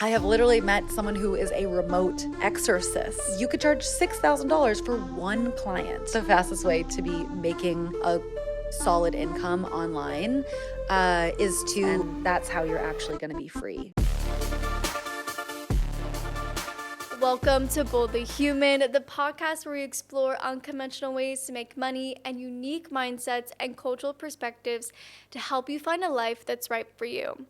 I have literally met someone who is a remote exorcist. You could charge $6,000 for one client. The fastest way to be making a solid income online is to, and that's how you're actually going to be free. Welcome to Boldly Human, the podcast where we explore unconventional ways to make money and unique mindsets and cultural perspectives to help you find a life that's right for you.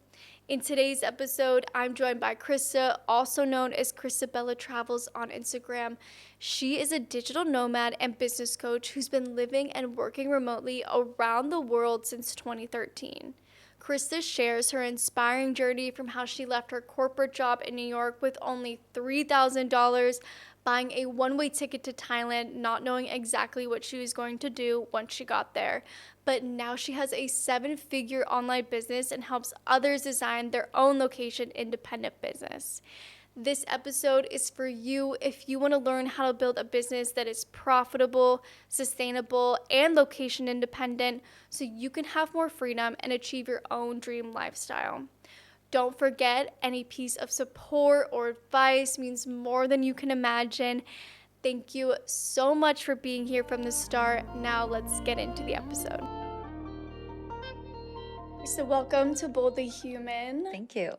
In today's episode, I'm joined by Krista, also known as Christa Bella Travels on Instagram. She is a digital nomad and business coach who's been living and working remotely around the world since 2013. Krista shares her inspiring journey from how she left her corporate job in New York with only $3,000, buying a one-way ticket to Thailand, not knowing exactly what she was going to do once she got there. But now she has a 7-figure online business and helps others design their own location-independent business. This episode is for you if you want to learn how to build a business that is profitable, sustainable, and location independent so you can have more freedom and achieve your own dream lifestyle. Don't forget, any piece of support or advice means more than you can imagine. Thank you so much for being here from the start. Now let's get into the episode. So welcome to Boldly Human. Thank you.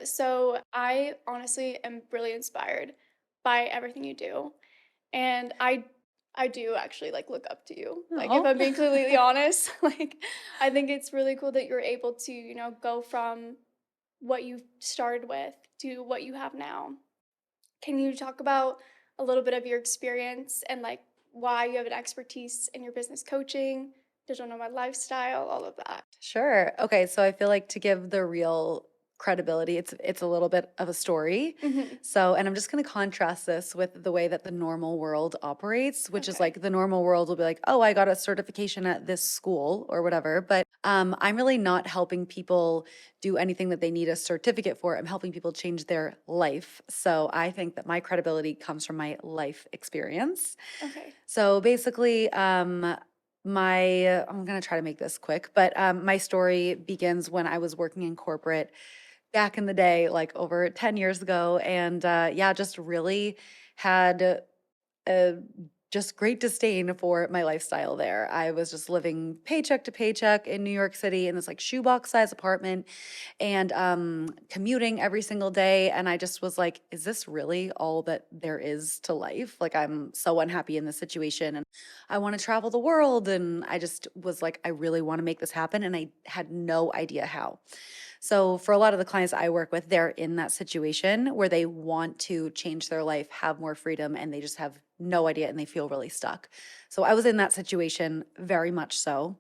So I honestly am really inspired by everything you do. And I do actually look up to you. Like, if I'm being completely honest, I think it's really cool that you're able to, go from what you started with to what you have now. Can you talk about a little bit of your experience and why you have an expertise in your business coaching, digital nomad lifestyle, all of that? Sure. Okay, so I feel like to give the real credibility, it's a little bit of a story. So, and I'm just going to contrast this with the way that the normal world operates, which is the normal world will be like, oh, I got a certification at this school or whatever. But I'm really not helping people do anything that they need a certificate for. I'm helping people change their life. So I think that my credibility comes from my life experience. Okay. So basically, I'm going to try to make this quick, but my story begins when I was working in corporate back in the day, over 10 years ago. And just really had a just great disdain for my lifestyle there. I was just living paycheck to paycheck in New York City in this shoebox size apartment and commuting every single day. And I just was like, is this really all that there is to life? I'm so unhappy in this situation and I want to travel the world. And I just was like, I really want to make this happen. And I had no idea how. So for a lot of the clients I work with, they're in that situation where they want to change their life, have more freedom, and they just have no idea and they feel really stuck. So I was in that situation very much so,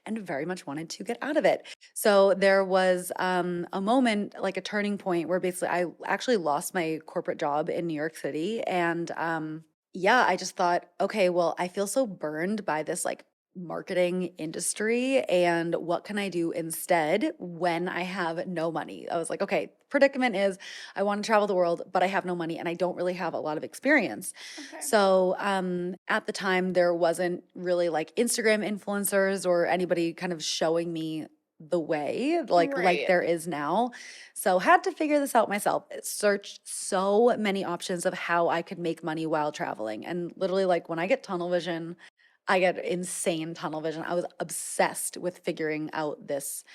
and very much wanted to get out of it. So there was a moment, a turning point where basically I actually lost my corporate job in New York City. And I just thought, okay, well, I feel so burned by this marketing industry, and what can I do instead when I have no money? I was like, okay, predicament is I want to travel the world, but I have no money and I don't really have a lot of experience. Okay. So at the time there wasn't really Instagram influencers or anybody kind of showing me the way like there is now. So had to figure this out myself. Searched so many options of how I could make money while traveling. And literally when I get tunnel vision, I get insane tunnel vision. I was obsessed with figuring out this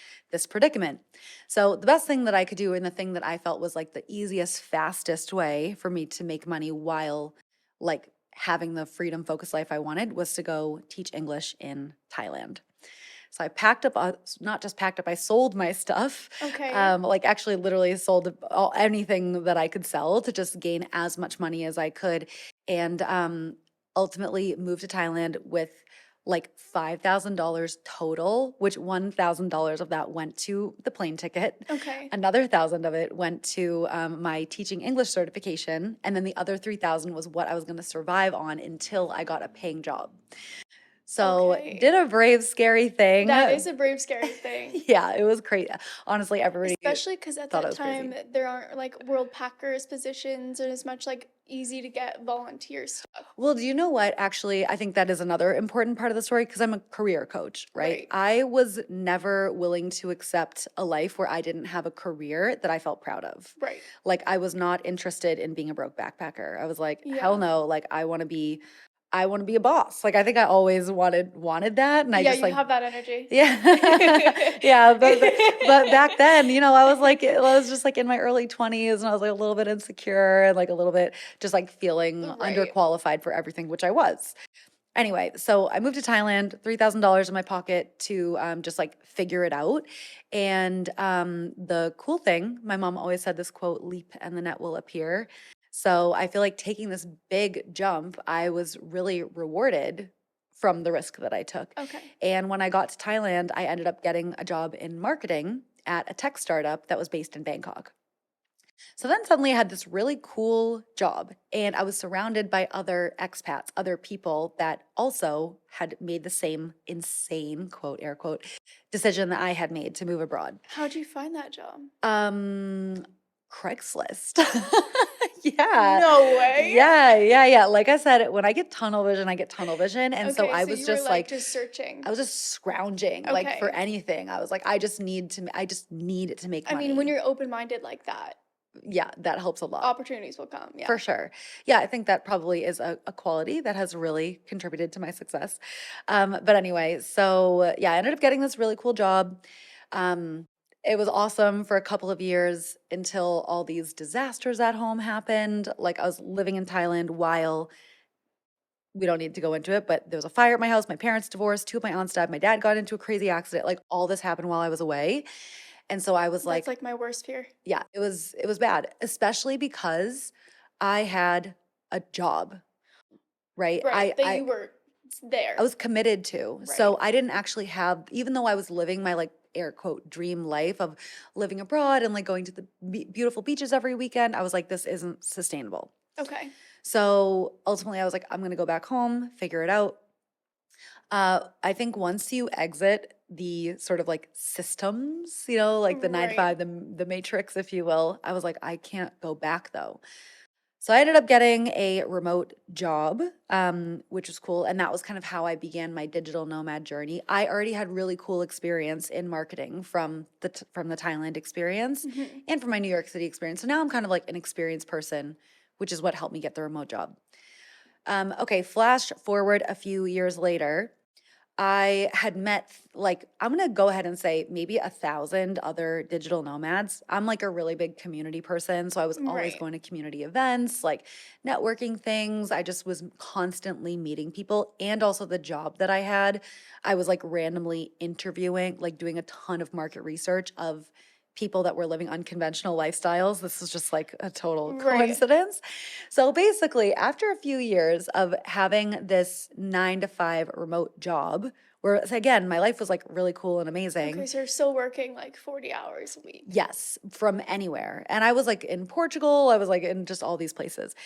predicament. So the best thing that I could do, and the thing that I felt was the easiest, fastest way for me to make money while having the freedom focused life I wanted, was to go teach English in Thailand. So I packed up, not just packed up, I sold my stuff. Okay. Actually literally sold anything that I could sell to just gain as much money as I could. And ultimately moved to Thailand with $5,000 total, which $1,000 of that went to the plane ticket. Okay. Another $1,000 of it went to my teaching English certification. And then the other $3,000 was what I was going to survive on until I got a paying job. So Okay. did a brave, scary thing. That is a brave, scary thing. Yeah, it was crazy. Honestly, everybody Especially because at thought it that was crazy. time there aren't like world packers positions and as much like easy to get volunteer stuff. Well, do you know what? Actually, I think that is another important part of the story because I'm a career coach, right? Right. I was never willing to accept a life where I didn't have a career that I felt proud of. Right. Like I was not interested in being a broke backpacker. I was like, hell Yeah. no, like I want to be a boss. Like I think I always wanted that and I Yeah, just you like have that energy. yeah. Yeah, but back then, I was like I was just like in my early 20s and I was like a little bit insecure and like a little bit just like feeling Right. underqualified for everything, which I was. Anyway, so I moved to Thailand, $3,000 in my pocket to just like figure it out. And the cool thing, my mom always said this quote, leap and the net will appear. So I feel like taking this big jump, I was really rewarded from the risk that I took. Okay. And when I got to Thailand, I ended up getting a job in marketing at a tech startup that was based in Bangkok. So then suddenly I had this really cool job and I was surrounded by other expats, other people that also had made the same insane quote, air quote, decision that I had made to move abroad. How'd you find that job? Craigslist. Yeah. No way. Yeah. Like I said, when I get tunnel vision, I get tunnel vision. And so Okay, I so was you were just like like, just searching. I was just scrounging like for Okay. anything. I was like, I just need to make I money. mean, when you're open-minded like that, Yeah, that helps a lot. opportunities will come. Yeah. For sure. Yeah, I think that probably is a quality that has really contributed to my success. But anyway, so yeah, I ended up getting this really cool job. It was awesome for a couple of years until all these disasters at home happened. Like I was living in Thailand while we don't need to go into it, but there was a fire at my house. My parents divorced, two of my aunts died. My dad got into a crazy accident. Like all this happened while I was away. And so I was That's like, like my worst fear. yeah, it was bad, especially because I had a job, right? Right. That you were there. I was committed to. Right. So I didn't actually have, even though I was living my like air quote dream life of living abroad and like going to the beautiful beaches every weekend, I was like, this isn't sustainable. Okay. So ultimately, I was like, I'm gonna go back home, figure it out. I think once you exit the sort of like systems, like the 9 to Right. 5, the matrix, if you will, I was like, I can't go back though. So I ended up getting a remote job, which was cool. And that was kind of how I began my digital nomad journey. I already had really cool experience in marketing from the Thailand experience Mhm. and from my New York City experience. So now I'm kind of like an experienced person, which is what helped me get the remote job. Okay, flash forward a few years later. I had met like I'm gonna go ahead and say maybe 1,000 other digital nomads. I'm like a really big community person, so I was always Right. going to community events, like networking things. I just was constantly meeting people, and also the job that I had, I was like randomly interviewing, like doing a ton of market research of people that were living unconventional lifestyles. This is just like a total Right. coincidence. So basically, after a few years of having this 9 to 5 remote job, where again, my life was like really cool and amazing. Okay, so you're still working like 40 hours a week. Yes, from anywhere. And I was like in Portugal, I was like in just all these places.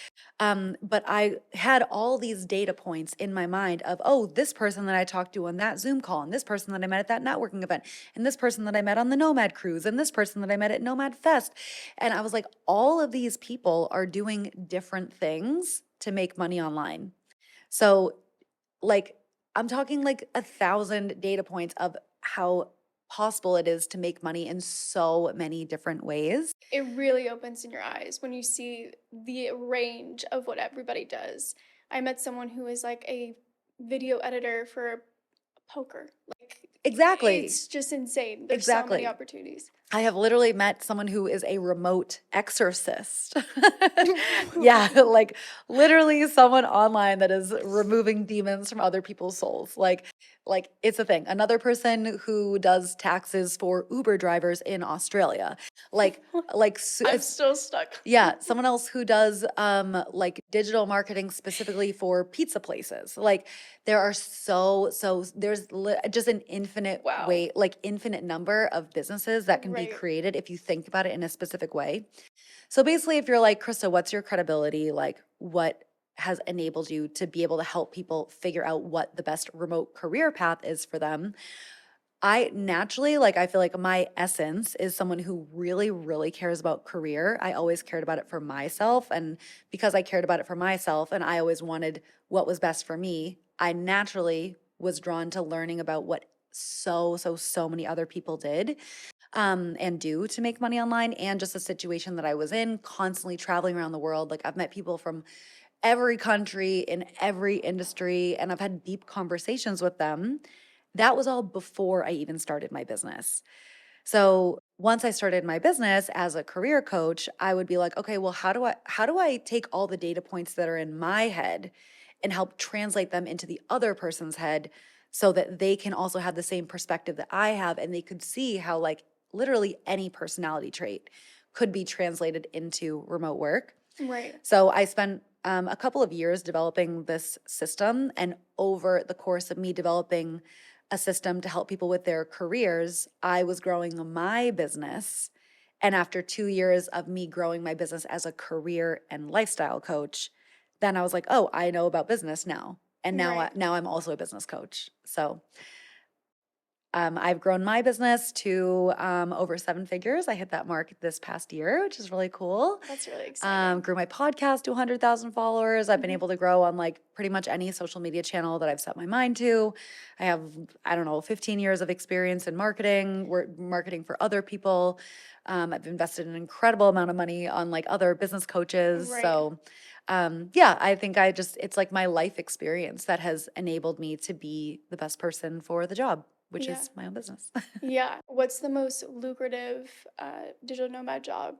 But I had all these data points in my mind of, oh, this person that I talked to on that Zoom call, and this person that I met at that networking event, and this person that I met on the Nomad cruise, and this person that I met at Nomad Fest. And I was like, all of these people are doing different things to make money online. So, like, I'm talking like 1,000 data points of how possible it is to make money in so many different ways. It really opens in your eyes when you see the range of what everybody does. I met someone who is like a video editor for poker. Like Exactly. it's just insane. There's so many Exactly. opportunities. I have literally met someone who is a remote exorcist. Yeah, like literally someone online that is removing demons from other people's souls. Like it's a thing. Another person who does taxes for Uber drivers in Australia. Like I'm still stuck. yeah, someone else who does like digital marketing specifically for pizza places. Like there are there's just an infinite Wow. way, like infinite number of businesses that can be Right. created if you think about it in a specific way. So basically if you're like, Krista, what's your credibility? Like what has enabled you to be able to help people figure out what the best remote career path is for them. I naturally, like, I feel like my essence is someone who really, really cares about career. I always cared about it for myself. And because I cared about it for myself and I always wanted what was best for me, I naturally was drawn to learning about what so many other people did and do to make money online, and just the situation that I was in, constantly traveling around the world. Like, I've met people from every country in every industry, and I've had deep conversations with them. That was all before I even started my business. So once I started my business as a career coach, I would be like, okay, well, how do I take all the data points that are in my head and help translate them into the other person's head so that they can also have the same perspective that I have, and they could see how, like, literally any personality trait could be translated into remote work. Right. So I spent a couple of years developing this system, and over the course of me developing a system to help people with their careers, I was growing my business. And after 2 years of me growing my business as a career and lifestyle coach, then I was like, oh, I know about business now. And Right. now I'm also a business coach. So I've grown my business to over 7 figures. I hit that mark this past year, which is really cool. That's really exciting. Grew my podcast to 100,000 followers. I've been Mhm. able to grow on like pretty much any social media channel that I've set my mind to. I have, I don't know, 15 years of experience in marketing. We're marketing for other people. I've invested an incredible amount of money on like other business coaches. Right. So, yeah, I think it's like my life experience that has enabled me to be the best person for the job, which Yeah. is my own business. Yeah. What's the most lucrative digital nomad job?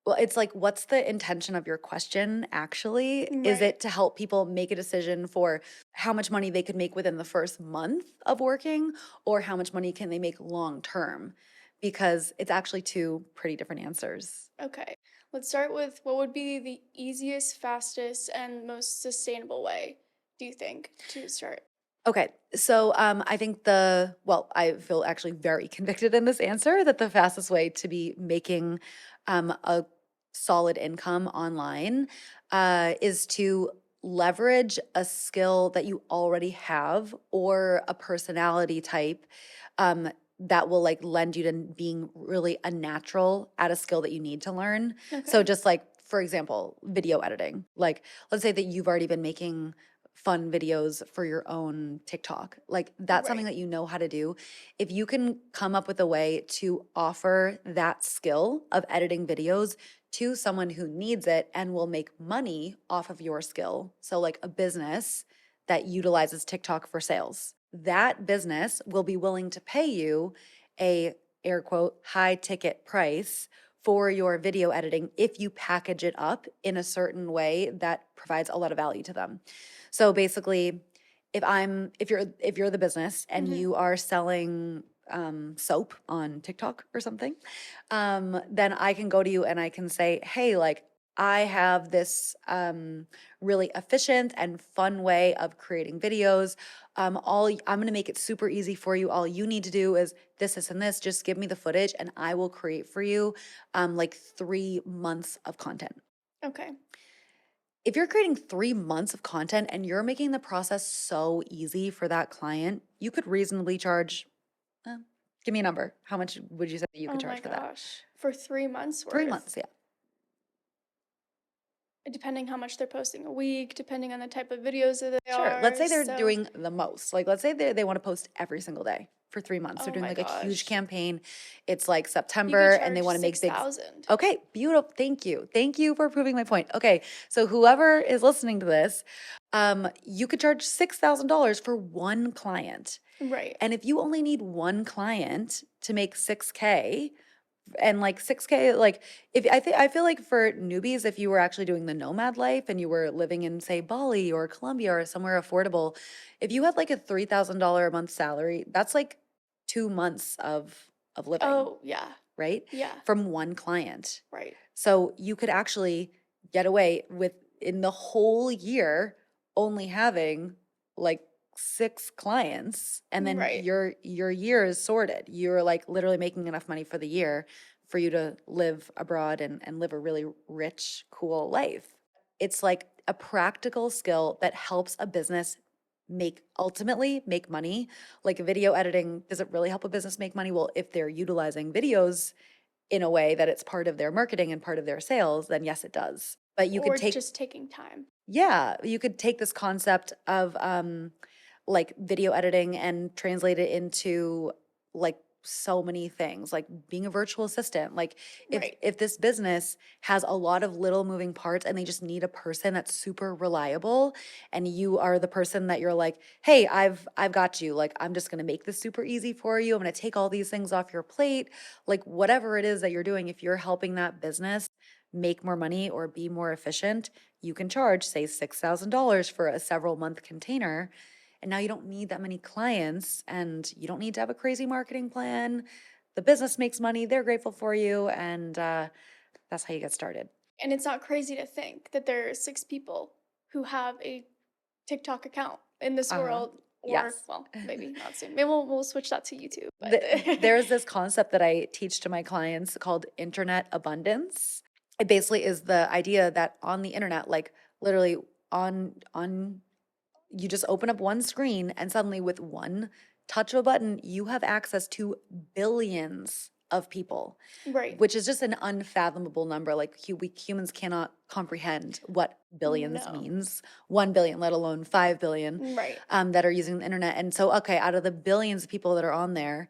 Well, it's like, what's the intention of your question actually? Is Right. it to help people make a decision for how much money they could make within the first month of working, or how much money can they make long term? Because it's actually two pretty different answers. Okay. Let's start with what would be the easiest, fastest, and most sustainable way, do you think, to start? Okay, so I think I feel actually very convicted in this answer that the fastest way to be making a solid income online is to leverage a skill that you already have, or a personality type that will like lend you to being really a natural at a skill that you need to learn. So Okay. just like, for example, video editing. Like, let's say that you've already been making fun videos for your own TikTok. Like, that's something Right. that you know how to do. If you can come up with a way to offer that skill of editing videos to someone who needs it and will make money off of your skill, so like a business that utilizes TikTok for sales, that business will be willing to pay you a air quote high ticket price for your video editing if you package it up in a certain way that provides a lot of value to them. So basically, if you're the business and Mm-hmm. you are selling soap on TikTok or something, then I can go to you and I can say, hey, like, I have this really efficient and fun way of creating videos. I'm going to make it super easy for you. All you need to do is this, and this. Just give me the footage, and I will create for you like 3 months of content. Okay. If you're creating 3 months of content and you're making the process so easy for that client, you could reasonably charge. Uh, Give me a number. How much would you say that you could Oh my charge for that? gosh. For 3 months Three worth, months, yeah. depending how much they're posting a week, depending on the type of videos that they Sure. Let's are. say they're So, doing the most. Like, let's say they want to post every single day for 3 months. They're oh doing my like a huge gosh. campaign. It's like You could September and they charge want to make big. 6,000. Okay, beautiful. Thank you. Thank you for proving my point. Okay, so whoever is listening to this, you could charge $6,000 for one client. Right. And if you only need one client to make 6K, and like 6K, like, I feel like for newbies, if you were actually doing the nomad life and you were living in, say, Bali or Colombia or somewhere affordable, if you had like a $3,000 a month salary, that's like 2 months of living, Oh, yeah. right? Yeah. From one client. Right. So you could actually get away with, in the whole year, only having like 6 clients, and then Right. your year is sorted. You're like literally making enough money for the year for you to live abroad and live a really rich, cool life. It's like a practical skill that helps a business ultimately make money. Like video editing, does it really help a business make money? Well, if they're utilizing videos in a way that it's part of their marketing and part of their sales, then yes, it does. But you could Or take, just taking time. yeah, you could take this concept of like video editing and translate it into like so many things, like being a virtual assistant. Like Right. if this business has a lot of little moving parts and they just need a person that's super reliable, and you are the person that you're like, hey, I've got you. Like I'm just gonna make this super easy for you. I'm gonna take all these things off your plate. Like whatever it is that you're doing, if you're helping that business make more money or be more efficient, you can charge, say, $6,000 for a several month container. And now you don't need that many clients and you don't need to have a crazy marketing plan. The business makes money, they're grateful for you. And that's how you get started. And it's not crazy to think that there are 6 people who have a TikTok account in this Uh-huh. world. Or, Yes. well, maybe not soon. Maybe we'll switch that to YouTube. But There's this concept that I teach to my clients called internet abundance. It basically is the idea that on the internet, like literally on you just open up one screen and suddenly with one touch of a button, you have access to billions of people, right. which is just an unfathomable number. Like we humans cannot comprehend what billions No. means. 1 billion, let alone 5 billion, Right. that are using the internet. And so, okay, out of the billions of people that are on there,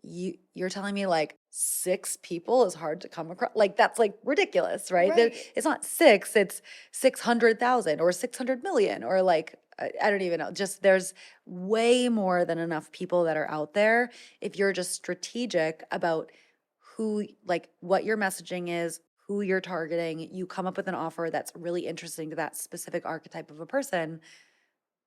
you're telling me like 6 people is hard to come across. Like that's like ridiculous, right? Right. It's not six, it's 600,000 or 600 million or like I don't even know. Just there's way more than enough people that are out there if you're just strategic about who, like what your messaging is, who you're targeting, you come up with an offer that's really interesting to that specific archetype of a person.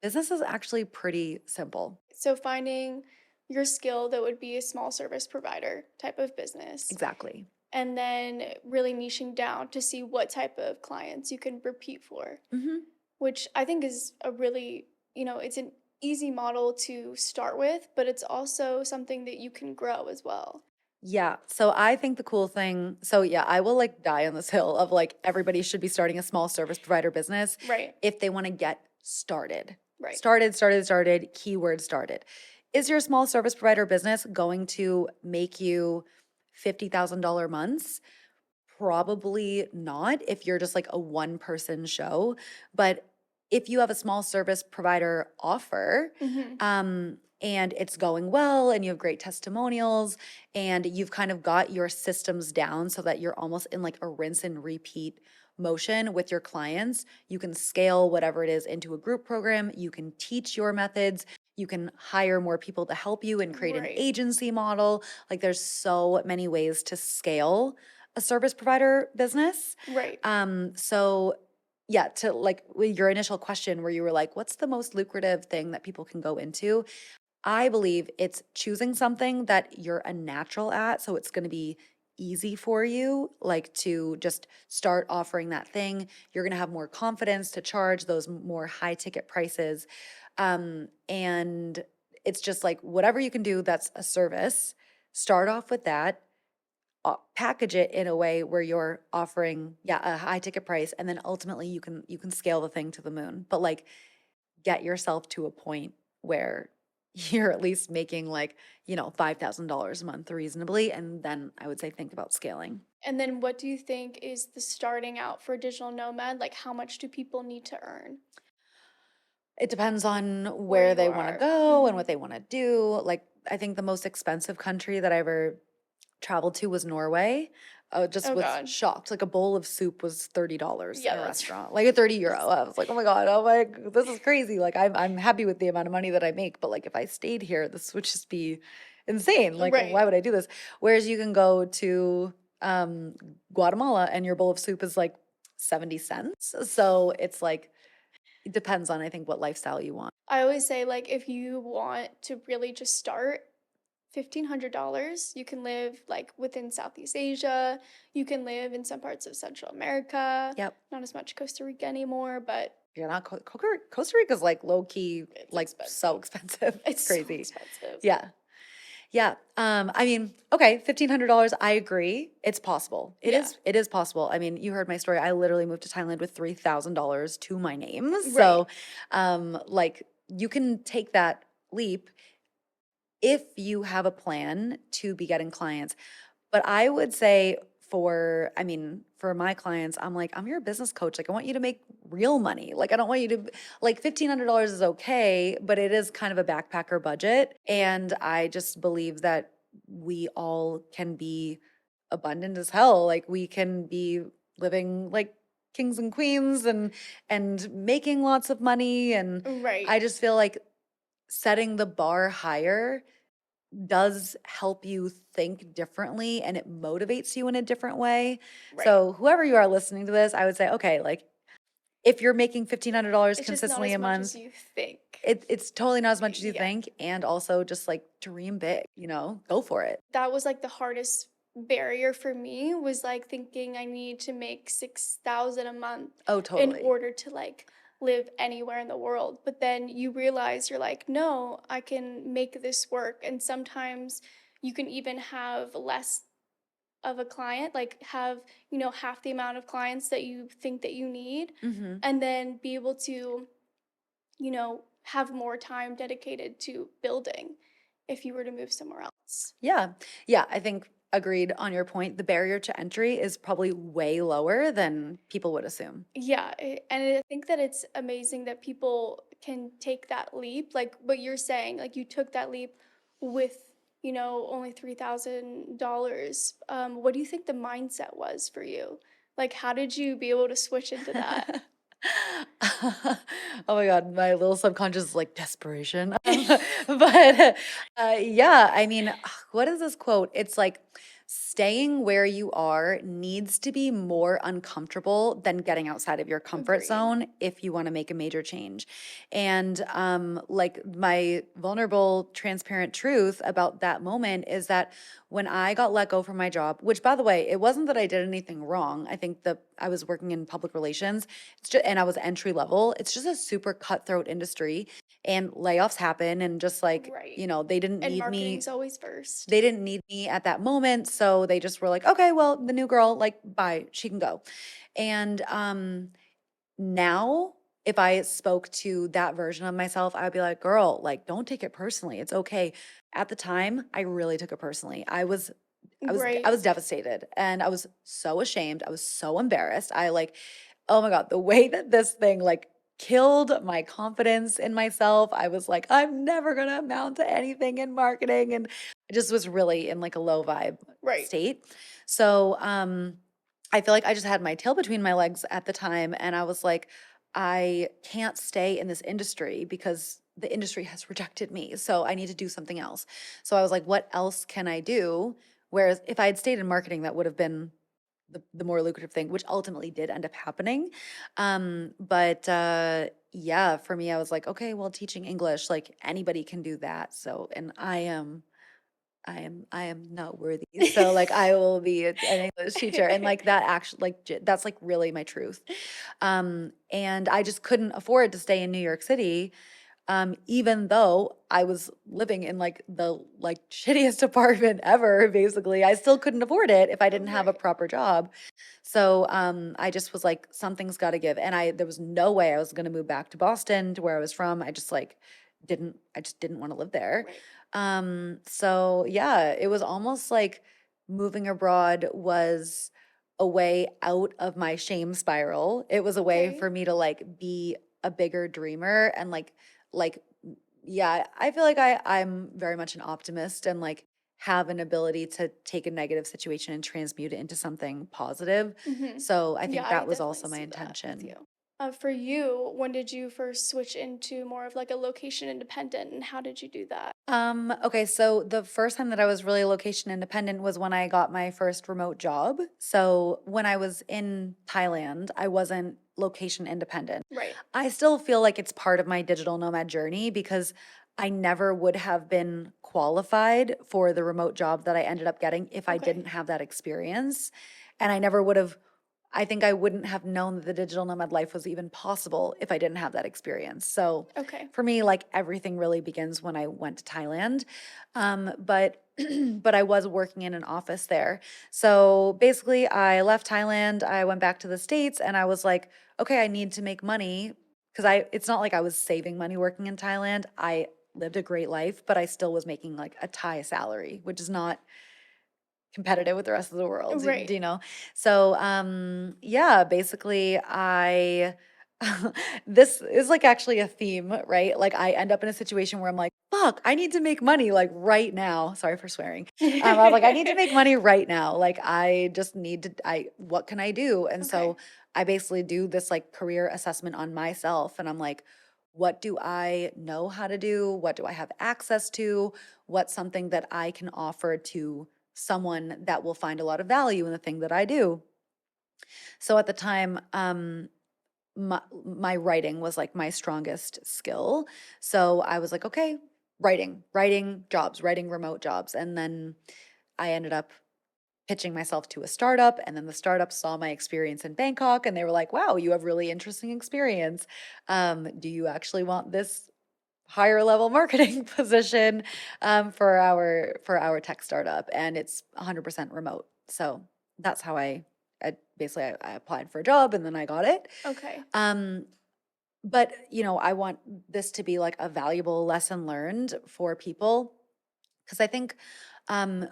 Business is actually pretty simple. So finding your skill that would be a small service provider type of business. Exactly. And then really niching down to see what type of clients you can repeat for, Mm-hmm. which I think is a really, it's an easy model to start with, but it's also something that you can grow as well. Yeah. So I think the cool thing, so yeah, I will like die on this hill of like everybody should be starting a small service provider business Right. if they want to get started. Right. Started, keyword started. Is your small service provider business going to make you $50,000 months? Probably not if you're just like a one person show. But if you have a small service provider offer, Mm-hmm. and it's going well and you have great testimonials and you've kind of got your systems down so that you're almost in like a rinse and repeat motion with your clients, you can scale whatever it is into a group program. You can teach your methods. You can hire more people to help you and create an Right. agency model. Like there's so many ways to scale a service provider business. Right. So yeah, to like with your initial question where you were like, what's the most lucrative thing that people can go into? I believe it's choosing something that you're a natural at. So it's going to be easy for you, like to just start offering that thing. You're going to have more confidence to charge those more high ticket prices. And it's just like whatever you can do that's a service, start off with that, package it in a way where you're offering, yeah, a high ticket price. And then ultimately you can scale the thing to the moon. But like get yourself to a point where you're at least making like, $5,000 a month reasonably. And then I would say think about scaling. And then what do you think is the starting out for a digital nomad? Like how much do people need to earn? It depends on Where where you they want to are. go and Mm-hmm. what they want to do. Like, I think the most expensive country that I ever traveled to was Norway. I just Oh was God. shocked. Like a bowl of soup was $30 in Yeah, a that's restaurant, like a 30 euro. that's I was like, oh my God, oh my, this is crazy. Like I'm happy with the amount of money that I make, but like if I stayed here, this would just be insane. Like why right. would I do this? Whereas you can go to Guatemala and your bowl of soup is like 70 cents. So it's like, it depends on, I think, what lifestyle you want. I always say like if you want to really just start, $1,500, you can live like within Southeast Asia. You can live in some parts of Central America. Yep. Not as much Costa Rica anymore, but You're not Costa Rica's like low key, it's like expensive. so expensive. It's It's so crazy. expensive. Yeah. Yeah. I mean, okay, $1,500, I agree. It's possible. Yeah. It is possible. I mean, you heard my story. I literally moved to Thailand with $3,000 to my name. Right. So, like you can take that leap if you have a plan to be getting clients. But I would say I mean, for my clients, I'm like, I'm your business coach. Like, I want you to make real money. Like, I don't want you to, like, $1,500 is okay, but it is kind of a backpacker budget. And I just believe that we all can be abundant as hell. Like, we can be living like kings and queens and making lots of money. And Right. I just feel like setting the bar higher does help you think differently and it motivates you in a different way. Right. So, whoever you are listening to this, I would say, okay, like if you're making $1,500 It's just not consistently as a much as month, you think. it's totally not as much as you Yeah. think. And also just like dream big, go for it. That was like the hardest barrier for me, was like thinking I need to make 6,000 a month Oh, in totally. order to like live anywhere in the world. But then you realize you're like, no, I can make this work. And sometimes you can even have less of a client, like have, half the amount of clients that you think that you need, Hmm. and then be able to, have more time dedicated to building if you were to move somewhere else. Yeah. Yeah. I think agreed on your point. The barrier to entry is probably way lower than people would assume. Yeah, and I think that it's amazing that people can take that leap, like what you're saying, like you took that leap with, only $3,000. What do you think the mindset was for you? Like, how did you be able to switch into that? Oh my God, my little subconscious is like desperation. But yeah, I mean, what is this quote? It's like staying where you are needs to be more uncomfortable than getting outside of your comfort Agreed. zone if you want to make a major change. And like my vulnerable, transparent truth about that moment is that when I got let go from my job, which by the way, it wasn't that I did anything wrong. I think that I was working in public relations. It's just, and I was entry level. It's just a super cutthroat industry and layoffs happen and just like, Right. they didn't And need me. marketing's always first. They didn't need me at that moment, so they just were like, "Okay, well, the new girl, like, bye, she can go." And now if I spoke to that version of myself, I would be like, "Girl, like, don't take it personally. It's okay." At the time, I really took it personally. I Right. was devastated and I was so ashamed. I was so embarrassed. I like, oh my God, the way that this thing like killed my confidence in myself. I was like, I'm never gonna amount to anything in marketing. And I just was really in like a low vibe Right. state. So I feel like I just had my tail between my legs at the time. And I was like, I can't stay in this industry because the industry has rejected me. So I need to do something else. So I was like, what else can I do? Whereas if I had stayed in marketing, that would have been the more lucrative thing, which ultimately did end up happening. But yeah, for me, I was like, okay, well, teaching English, like anybody can do that. So, and I am not worthy. So like I will be an English teacher. And like that actually like that's like really my truth. And I just couldn't afford to stay in New York City, even though I was living in like the like shittiest apartment ever, basically. I still couldn't afford it if I didn't have a Right. proper job. So I just was like, something's got to give. And there was no way I was going to move back to Boston to where I was from. I just didn't want to live there. Right. So yeah, it was almost like moving abroad was a way out of my shame spiral. It was a way Okay. for me to like be a bigger dreamer and like yeah, I feel like I'm very much an optimist and like have an ability to take a negative situation and transmute it into something positive. Mm-hmm. So I Yeah, think I that was definitely also my see that with you. intention. For you, when did you first switch into more of like a location independent, and how did you do that? Okay, so the first time that I was really location independent was when I got my first remote job. So when I was in Thailand, I wasn't location independent. Right. I still feel like it's part of my digital nomad journey because I never would have been qualified for the remote job that I ended up getting if I Okay. didn't have that experience. And I never would have I think I wouldn't have known that the digital nomad life was even possible if I didn't have that experience. So Okay. for me, like everything really begins when I went to Thailand. But but I was working in an office there. So basically I left Thailand, I went back to the States and I was like, okay, I need to make money because it's not like I was saving money working in Thailand. I lived a great life, but I still was making like a Thai salary, which is not competitive with the rest of the world, Right. do you know? So, yeah, basically I this is like actually a theme, right? Like I end up in a situation where I'm like, fuck, I need to make money like right now. Sorry for swearing. I was like, I need to make money right now. Like I just need to, what can I do? And Okay. so I basically do this like career assessment on myself and I'm like, what do I know how to do? What do I have access to? What's something that I can offer to someone that will find a lot of value in the thing that I do. So at the time, my writing was like my strongest skill. So I was like, okay, writing jobs, writing remote jobs. And then I ended up pitching myself to a startup. And then the startup saw my experience in Bangkok and they were like, wow, you have really interesting experience. Do you actually want this higher level marketing position for our tech startup, and it's 100% remote. So that's how I basically I applied for a job and then I got it. Okay. Um, but you know, I want this to be like a valuable lesson learned for people because I think um,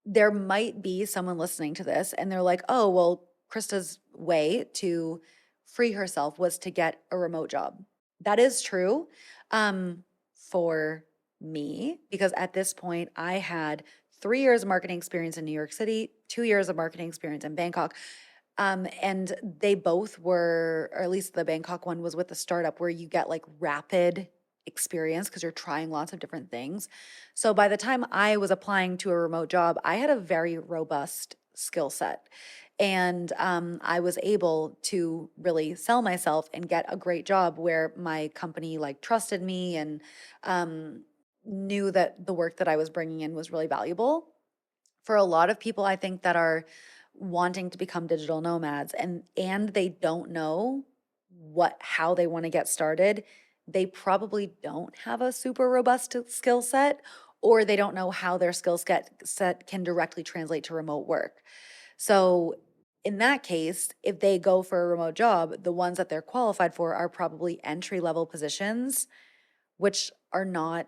there might be someone listening to this and they're like, oh, well, Krista's way to free herself was to get a remote job. That is true for me, because at this point I had 3 years of marketing experience in New York City, 2 years of marketing experience in Bangkok. And they both were, or at least the Bangkok one was with a startup where you get like rapid experience because you're trying lots of different things. So by the time I was applying to a remote job, I had a very robust skill set. And I was able to really sell myself and get a great job where my company like trusted me and knew that the work that I was bringing in was really valuable. For a lot of people, I think that are wanting to become digital nomads and they don't know how they want to get started, they probably don't have a super robust skill set or they don't know how their set can directly translate to remote work. So in that case, if they go for a remote job, the ones that they're qualified for are probably entry level positions, which are not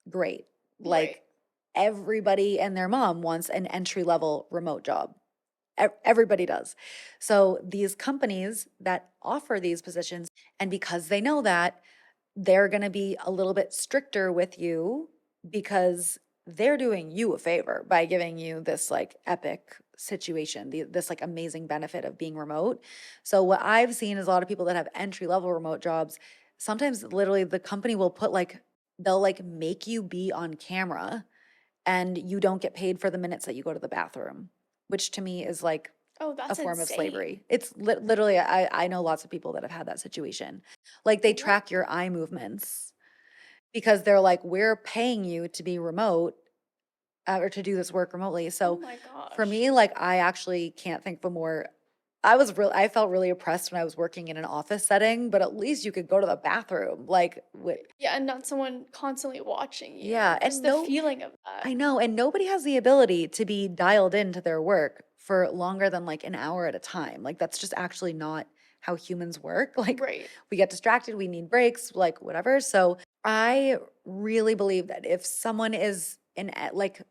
great. Right. Like everybody and their mom wants an entry level remote job. Everybody does. So these companies that offer these positions, and because they know that, they're going to be a little bit stricter with you because they're doing you a favor by giving you this like epic situation, this like amazing benefit of being remote. So what I've seen is a lot of people that have entry level remote jobs, sometimes literally the company will put like, they'll like make you be on camera and you don't get paid for the minutes that you go to the bathroom, which to me is like Oh, a that's form of insane. slavery. It's literally, I know lots of people that have had that situation. Like they What? track your eye movements because they're like, we're paying you to be remote or to do this work remotely. Oh So my for gosh. me, like I actually can't think of a more, I felt really oppressed when I was working in an office setting, but at least you could go to the bathroom. Like, Yeah, and not someone constantly watching yeah. you. Just the feeling of that. I know. And nobody has the ability to be dialed into their work for longer than like an hour at a time. Like, that's just actually not how humans work. Like, Right. we get distracted, we need breaks, like, whatever. So, I really believe that if someone is like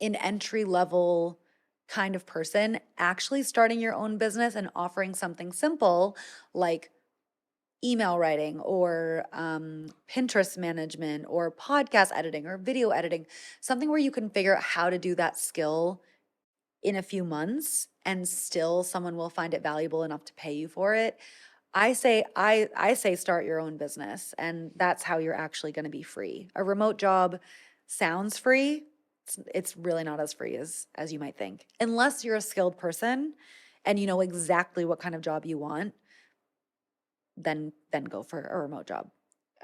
an entry level kind of person, actually starting your own business and offering something simple like email writing or Pinterest management or podcast editing or video editing, something where you can figure out how to do that skill in a few months and still someone will find it valuable enough to pay you for it. I say start your own business and that's how you're actually going to be free. A remote job sounds free. It's really not as free as you might think. Unless you're a skilled person and you know exactly what kind of job you want, then go for a remote job.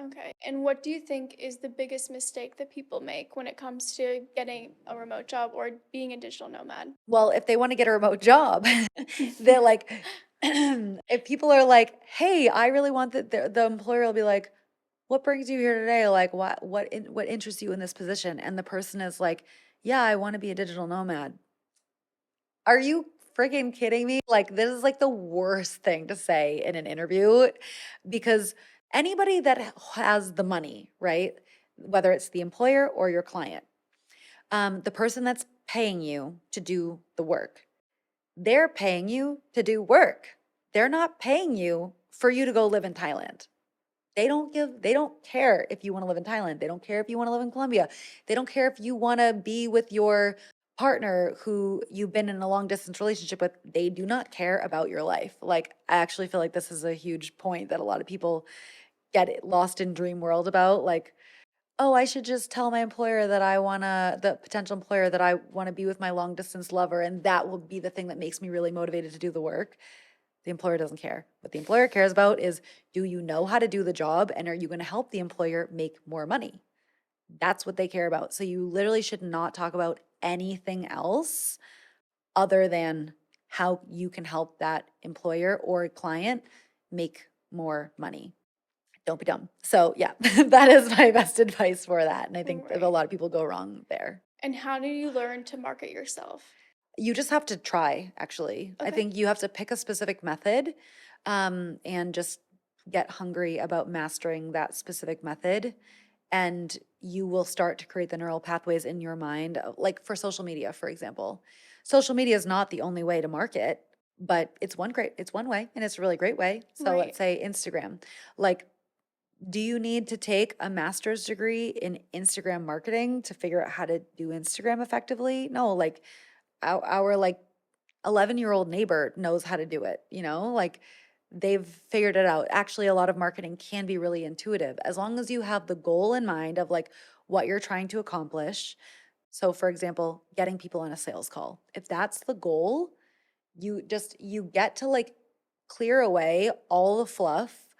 Okay. And what do you think is the biggest mistake that people make when it comes to getting a remote job or being a digital nomad? Well, if they want to get a remote job, they're like, if people are like, hey, I really want the employer will be like, what brings you here today? Like, what interests you in this position? And the person is like, yeah, I want to be a digital nomad. Are you freaking kidding me? Like, this is like the worst thing to say in an interview because anybody that has the money, right? Whether it's the employer or your client, the person that's paying you to do the work, they're paying you to do work. They're not paying you for you to go live in Thailand. They don't care if you want to live in Thailand. They don't care if you want to live in Colombia. They don't care if you want to be with your partner who you've been in a long distance relationship with. They do not care about your life. Like, I actually feel like this is a huge point that a lot of people get lost in dream world about. Like, oh, I should just tell my employer that the potential employer that I want to be with my long distance lover, and that will be the thing that makes me really motivated to do the work. The employer doesn't care. What the employer cares about is, do you know how to do the job and are you going to help the employer make more money? That's what they care about. So you literally should not talk about anything else other than how you can help that employer or client make more money. Don't be dumb. So yeah, that is my best advice for that. And I think a Right. lot of people go wrong there. And how do you learn to market yourself? You just have to try, actually. I Okay. think you have to pick a specific method, and just get hungry about mastering that specific method. And you will start to create the neural pathways in your mind, like for social media, for example. Social media is not the only way to market, but it's one way, and it's a really great way. So Right. let's say Instagram. Like, do you need to take a master's degree in Instagram marketing to figure out how to do Instagram effectively? No, like our like 11-year-old neighbor knows how to do it, like they've figured it out. Actually, a lot of marketing can be really intuitive as long as you have the goal in mind of like what you're trying to accomplish. So, for example, getting people on a sales call. If that's the goal, you get to like clear away all the fluff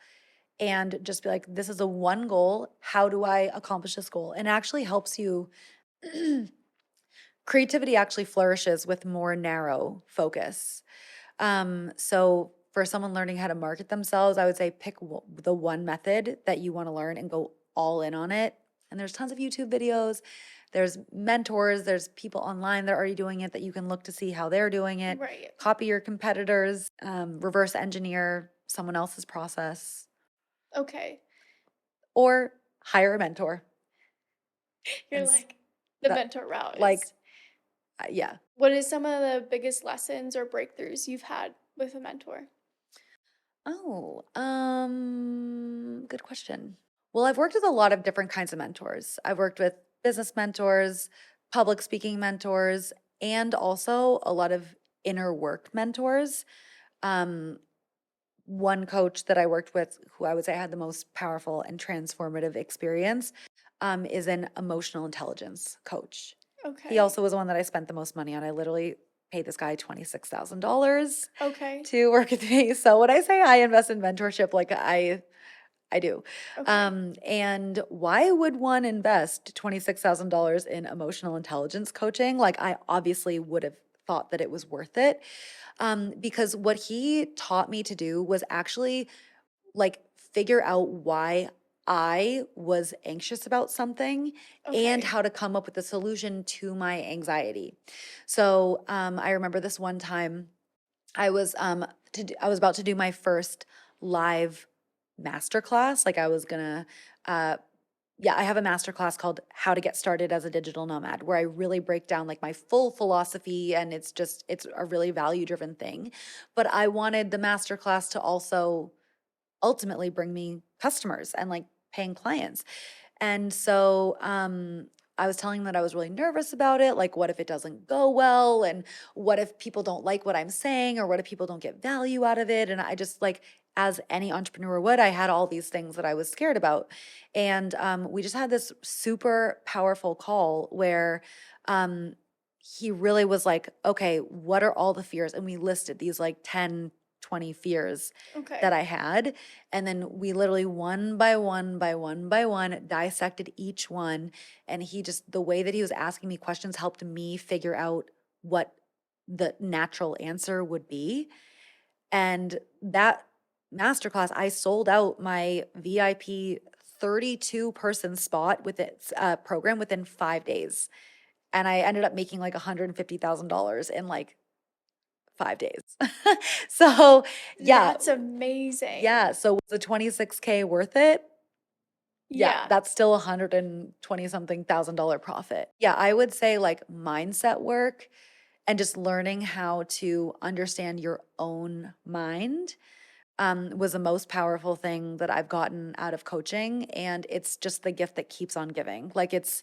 and just be like, this is a one goal. How do I accomplish this goal? And it actually helps you. Creativity actually flourishes with more narrow focus. So for someone learning how to market themselves, I would say pick the one method that you want to learn and go all in on it. And there's tons of YouTube videos. There's mentors. There's people online that are already doing it that you can look to see how they're doing it. Right. Copy your competitors. Reverse engineer someone else's process, Okay. or hire a mentor. You're And like the that, mentor route like, is. yeah. What is some of the biggest lessons or breakthroughs you've had with a mentor? Oh, good question. Well, I've worked with a lot of different kinds of mentors. I've worked with business mentors, public speaking mentors, and also a lot of inner work mentors. Um, One coach that I worked with, who I would say had the most powerful and transformative experience, is an emotional intelligence coach. He Okay. also was the one that I spent the most money on. I literally paid this guy $26,000 Okay. to work with me. So when I say I invest in mentorship, like I do. Okay. And why would one invest $26,000 in emotional intelligence coaching? Like, I obviously would have thought that it was worth it. Because what he taught me to do was actually like figure out why I was anxious about something and Okay. how to come up with a solution to my anxiety. So I remember this one time I was I was about to do my first live masterclass. Like, I was gonna yeah, I have a masterclass called How to Get Started as a Digital Nomad, where I really break down like my full philosophy, and it's a really value driven thing. But I wanted the masterclass to also ultimately bring me customers and like paying clients. And so I was telling him that I was really nervous about it. Like, what if it doesn't go well? And what if people don't like what I'm saying? Or what if people don't get value out of it? And I just like, as any entrepreneur would, I had all these things that I was scared about. And we just had this super powerful call where he really was like, okay, what are all the fears? And we listed these like 10 20 fears Okay. that I had. And then we literally one by one dissected each one. And the way that he was asking me questions helped me figure out what the natural answer would be. And that masterclass, I sold out my VIP 32-person spot with its program within 5 days. And I ended up making like $150,000 in like 5 days. So yeah. That's amazing. Yeah. So was the 26K worth it? Yeah. That's still 120 something $1,000 profit. Yeah. I would say like mindset work and just learning how to understand your own mind was the most powerful thing that I've gotten out of coaching. And it's just the gift that keeps on giving. Like it's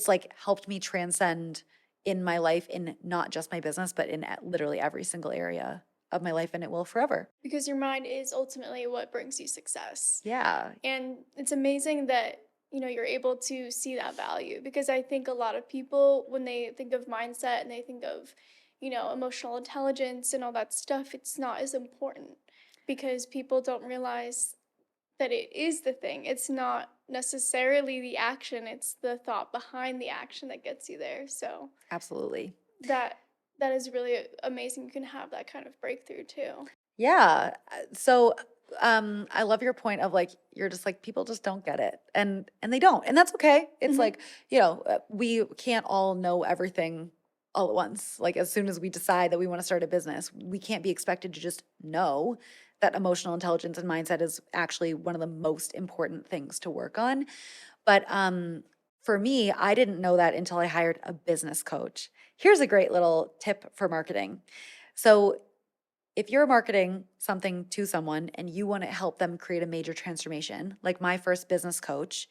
like helped me transcend in my life, in not just my business, but in literally every single area of my life, and it will forever. Because your mind is ultimately what brings you success. Yeah. And it's amazing that, you're able to see that value, because I think a lot of people, when they think of mindset and they think of, emotional intelligence and all that stuff, it's not as important because people don't realize that it is the thing. It's not necessarily the action, it's the thought behind the action that gets you there. So Absolutely. that is really amazing. You can have that kind of breakthrough too. Yeah. So I love your point of like you're just like people just don't get it. And they don't. And that's okay. It's Mhm. like, we can't all know everything all at once. Like as soon as we decide that we want to start a business, we can't be expected to just know that emotional intelligence and mindset is actually one of the most important things to work on. But for me, I didn't know that until I hired a business coach. Here's a great little tip for marketing. So if you're marketing something to someone and you want to help them create a major transformation, like my first business coach,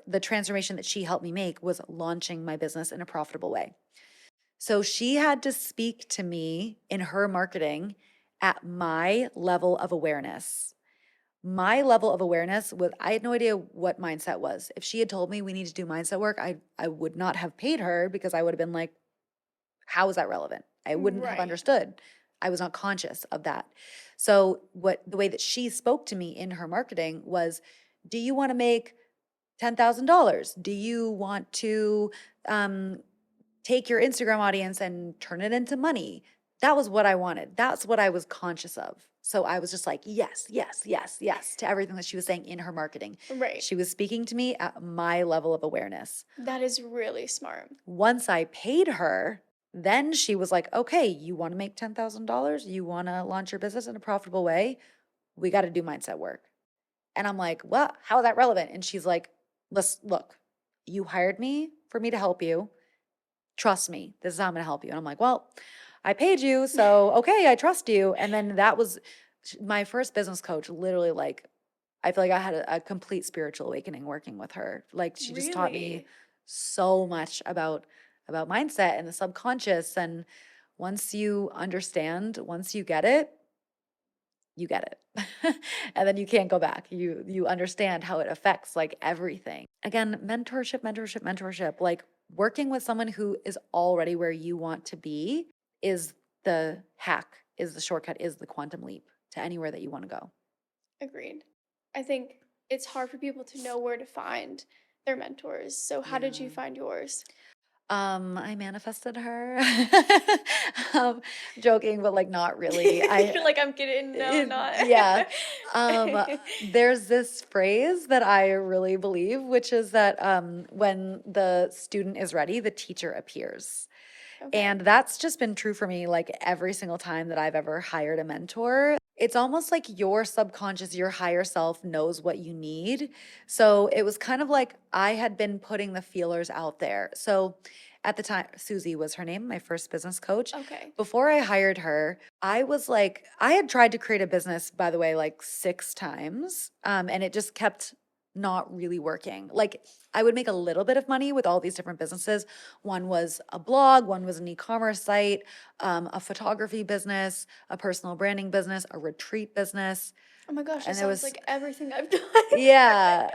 the transformation that she helped me make was launching my business in a profitable way. So she had to speak to me in her marketing at my level of awareness. My level of awareness was, I had no idea what mindset was. If she had told me we need to do mindset work, I would not have paid her because I would have been like, how is that relevant? I wouldn't have Right. understood. I was not conscious of that. So the way that she spoke to me in her marketing was, do you want to make $10,000? Do you want to take your Instagram audience and turn it into money? That was what I wanted. That's what I was conscious of. So I was just like, yes, yes, yes, yes to everything that she was saying in her marketing. Right. She was speaking to me at my level of awareness. That is really smart. Once I paid her, then she was like, okay, you want to make $10,000? You want to launch your business in a profitable way? We got to do mindset work. And I'm like, well, how is that relevant? And she's like, look, you hired me for me to help you. Trust me, this is how I'm going to help you. And I'm like, well, I paid you. So, okay, I trust you. And then that was my first business coach, literally like, I feel like I had a complete spiritual awakening working with her. Like she just taught me Really? so much about mindset and the subconscious. And once you understand, once you get it, you get it. And then you can't go back. You understand how it affects like everything. Again, mentorship. Like working with someone who is already where you want to be is the hack, is the shortcut, is the quantum leap to anywhere that you want to go. Agreed. I think it's hard for people to know where to find their mentors. So how did you Yeah. find yours? I manifested her. Joking, but like not really. You're like, I'm kidding. No, I'm not. Yeah. There's this phrase that I really believe, which is that when the student is ready, the teacher appears. Okay. And that's just been true for me like every single time that I've ever hired a mentor. It's almost like your subconscious, your higher self knows what you need. So it was kind of like I had been putting the feelers out there. So at the time, Susie was her name, my first business coach. Okay. Before I hired her, I was like, I had tried to create a business, by the way, like 6 times. And it just kept not really working. Like I would make a little bit of money with all these different businesses. One was a blog, one was an e-commerce site, a photography business, a personal branding business, a retreat business. Oh my gosh, that And it sounds was, like everything I've done. yeah.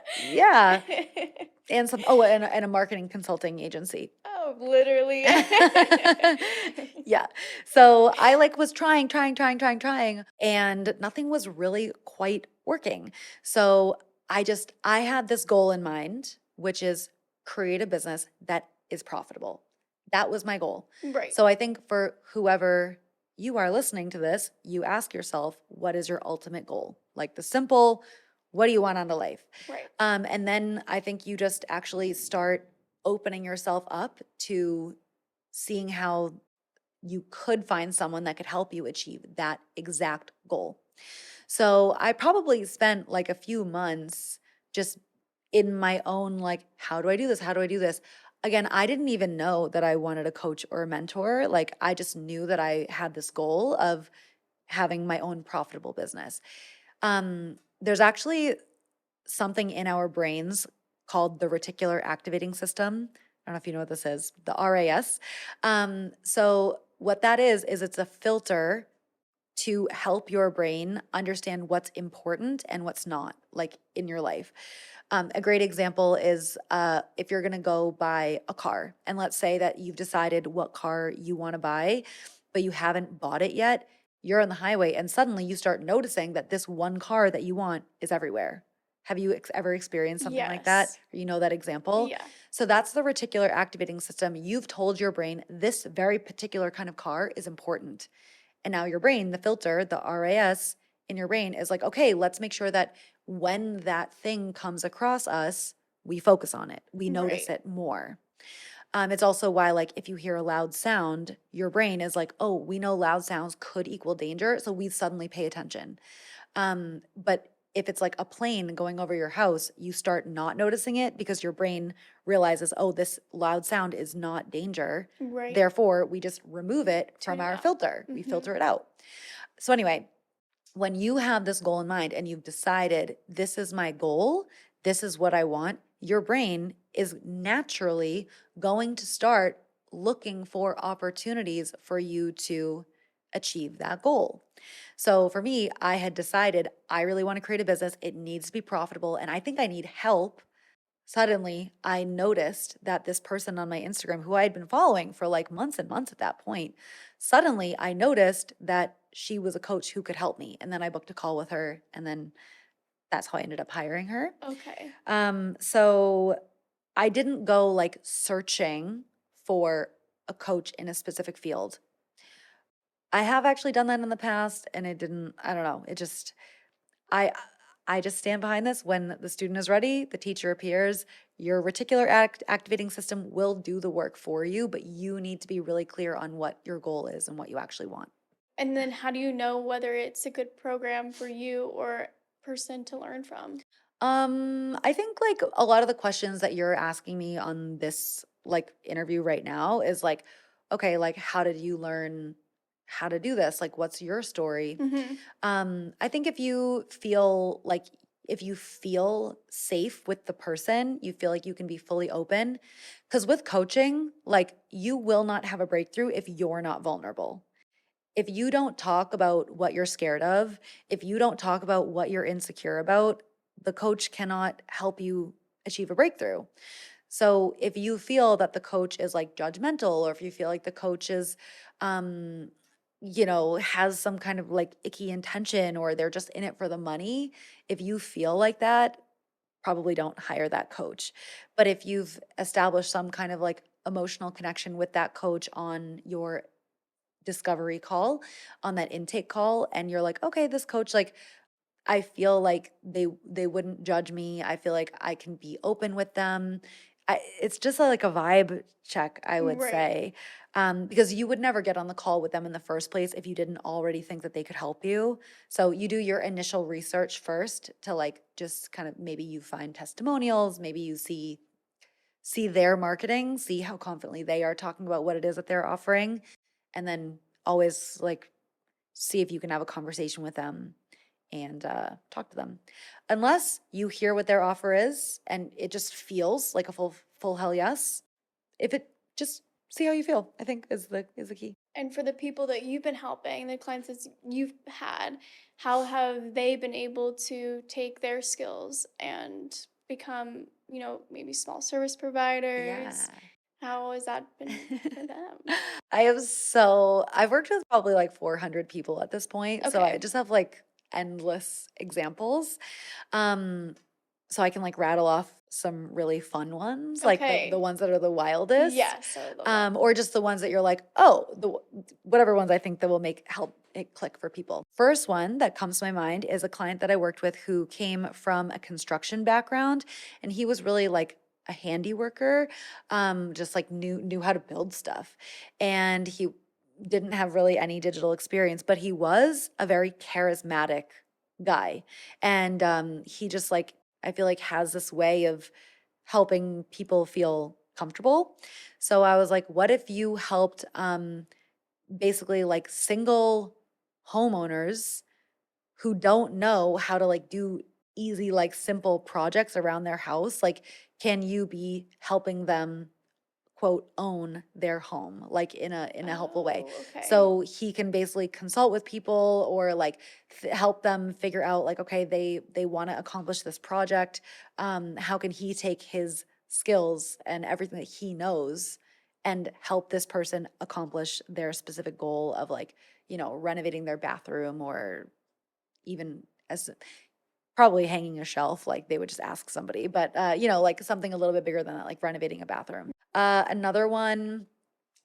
And and a marketing consulting agency. Oh, literally. Yeah. So I like was trying, and nothing was really quite working. So I had this goal in mind, which is create a business that is profitable. That was my goal. Right. So I think for whoever you are listening to this, you ask yourself, what is your ultimate goal? Like the simple, what do you want out of life? Right. And then I think you just actually start opening yourself up to seeing how you could find someone that could help you achieve that exact goal. So I probably spent like a few months just in my own, like, how do I do this? How do I do this? Again, I didn't even know that I wanted a coach or a mentor. Like, I just knew that I had this goal of having my own profitable business. There's actually something in our brains called the reticular activating system. I don't know if you know what this is, the RAS. So what that is it's a filter to help your brain understand what's important and what's not, like in your life. A great example is if you're going to go buy a car, and let's say that you've decided what car you want to buy, but you haven't bought it yet. You're on the highway, and suddenly you start noticing that this one car that you want is everywhere. Have you ever experienced something like that? Yes. Or you know that example? Yeah. So that's the reticular activating system. You've told your brain this very particular kind of car is important. And now your brain, the filter, the RAS in your brain is like, okay, let's make sure that when that thing comes across us, we focus on it. We notice Right. it more. It's also why, like, if you hear a loud sound, your brain is like, oh, we know loud sounds could equal danger. So we suddenly pay attention. But if it's like a plane going over your house, you start not noticing it because your brain realizes, oh, this loud sound is not danger. Right. Therefore, we just remove it Turn from it our out. filter. We filter it out. So, anyway, when you have this goal in mind and you've decided, this is my goal, this is what I want, your brain is naturally going to start looking for opportunities for you to achieve that goal. So for me, I had decided I really want to create a business. It needs to be profitable, and I think I need help. Suddenly, I noticed that this person on my Instagram, who I had been following for like months and months at that point, suddenly I noticed that she was a coach who could help me. And then I booked a call with her, and then that's how I ended up hiring her. Okay. So I didn't go like searching for a coach in a specific field. I have actually done that in the past, and it didn't, I don't know, it just, I I just stand behind this. When the student is ready, the teacher appears. Your reticular activating system will do the work for you, but you need to be really clear on what your goal is and what you actually want. And then how do you know whether it's a good program for you or person to learn from? I think like a lot of the questions that you're asking me on this like interview right now is like, okay, like how did you learn how to do this? Like what's your story? Mm-hmm. I think if you feel safe with the person, you feel like you can be fully open. Because with coaching, like you will not have a breakthrough if you're not vulnerable. If you don't talk about what you're scared of, if you don't talk about what you're insecure about, the coach cannot help you achieve a breakthrough. So if you feel that the coach is like judgmental, or if you feel like the coach is, um, has some kind of like icky intention, or they're just in it for the money, if you feel like that, probably don't hire that coach. But if you've established some kind of like emotional connection with that coach on your discovery call, on that intake call, and you're like, okay, this coach, like, I feel like they wouldn't judge me. I feel like I can be open with them. It's just like a vibe check, I would Right. say, because you would never get on the call with them in the first place if you didn't already think that they could help you. So you do your initial research first to like just kind of, maybe you find testimonials, maybe you see their marketing, see how confidently they are talking about what it is that they're offering, and then always like see if you can have a conversation with them and talk to them. Unless you hear what their offer is and it just feels like a full hell yes. If it just see how you feel, I think is the key. And for the people that you've been helping, the clients that you've had, how have they been able to take their skills and become, maybe small service Yeah. providers? How has that been for them? I've worked with probably like 400 people at this point. So I Okay. just have like endless examples. Um, so I can like rattle off some really fun ones, like the Okay. ones that are the wildest, Yes, I love that. or just the ones that you're like, oh, whatever ones I think that will help it click for people. First one that comes to my mind is a client that I worked with who came from a construction background, and he was really like a handy worker, just like knew how to build stuff, and he didn't have really any digital experience, but he was a very charismatic guy, and he just like I feel like has this way of helping people feel comfortable. So I was like, what if you helped basically like single homeowners who don't know how to like do easy, like simple projects around their house? Like, can you be helping them quote own their home like in a helpful way? Oh, okay. So he can basically consult with people or like help them figure out like, okay, they want to accomplish this project. How can he take his skills and everything that he knows and help this person accomplish their specific goal of like, renovating their bathroom, or even as probably hanging a shelf, like they would just ask somebody, but like something a little bit bigger than that, like renovating a bathroom. Another one,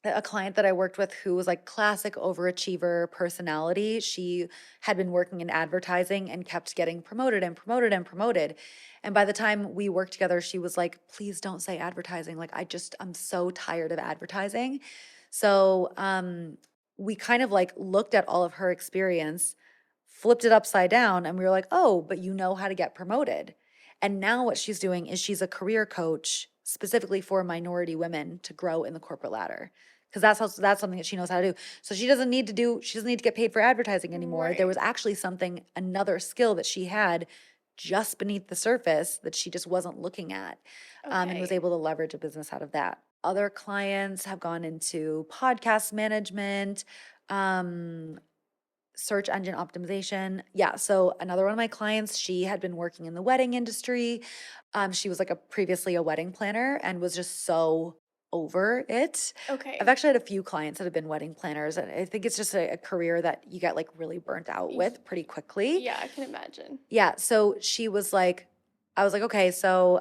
a client that I worked with who was like classic overachiever personality. She had been working in advertising and kept getting promoted and promoted and promoted. And by the time we worked together, she was like, please don't say advertising. Like, I'm so tired of advertising. So we kind of like looked at all of her experience, flipped it upside down, and we were like, oh, but you know how to get promoted. And now what she's doing is she's a career coach specifically for minority women to grow in the corporate ladder, because that's something that she knows how to do. So she doesn't need to get paid for advertising anymore. There was Right. actually another skill that she had just beneath the surface that she just wasn't looking at, and was Okay. able to leverage a business out of that. Other clients have gone into podcast management, um, search engine optimization. Yeah. So another one of my clients, she had been working in the wedding industry. She was like previously a wedding planner and was just so over it. I've Okay. actually had a few clients that have been wedding planners, and I think it's just a career that you get like really burnt out Y- with pretty quickly. Yeah, I can imagine. Yeah. So I was like, okay, so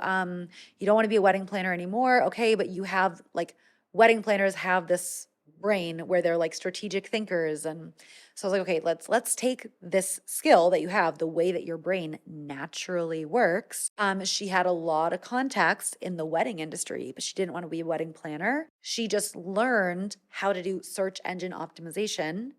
you don't want to be a wedding planner anymore. Okay, but you have like wedding planners have this brain where they're like strategic thinkers. And so I was like, okay, let's take this skill that you have, the way that your brain naturally works. She had a lot of contacts in the wedding industry, but she didn't want to be a wedding planner. She just learned how to do search engine optimization,